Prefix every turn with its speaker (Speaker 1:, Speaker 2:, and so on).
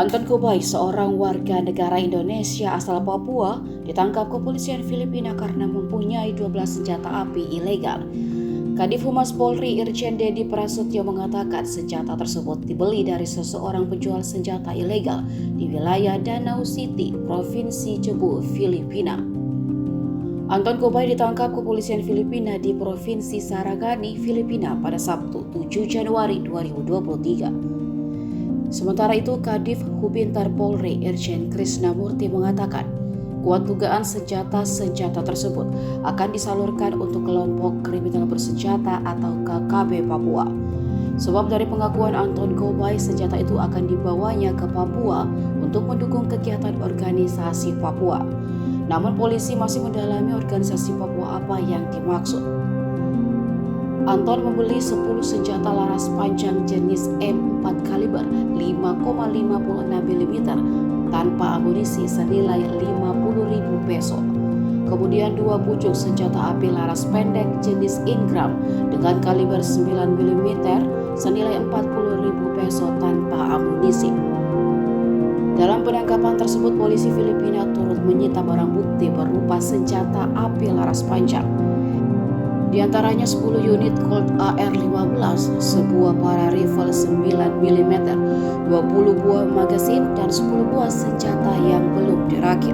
Speaker 1: Anton Cobai, seorang warga negara Indonesia asal Papua, ditangkap kepolisian Filipina karena mempunyai 12 senjata api ilegal. Kadif Humas Polri Irjen Dedi Prasetyo mengatakan senjata tersebut dibeli dari seseorang penjual senjata ilegal di wilayah Danau City, Provinsi Cebu, Filipina. Anton Cobai ditangkap kepolisian Filipina di Provinsi Sarangani, Filipina pada Sabtu 7 Januari 2023. Sementara itu, Kadif Hubintar Polri Irjen Krisnamurti mengatakan, kuat dugaan senjata tersebut akan disalurkan untuk kelompok kriminal bersenjata atau KKB Papua. Sebab dari pengakuan Anton Cobai, senjata itu akan dibawanya ke Papua untuk mendukung kegiatan organisasi Papua. Namun polisi masih mendalami organisasi Papua apa yang dimaksud. Anton membeli 10 senjata laras panjang jenis M4 kaliber 5,56 mm tanpa amunisi senilai 50.000 peso. Kemudian 2 pucuk senjata api laras pendek jenis Ingram dengan kaliber 9 mm senilai 40.000 peso tanpa amunisi. Dalam penangkapan tersebut, polisi Filipina turut menyita barang bukti berupa senjata api laras panjang. Di antaranya 10 unit Colt AR-15, sebuah para rifle 9 mm, 20 buah magasin, dan 10 buah senjata yang belum dirakit.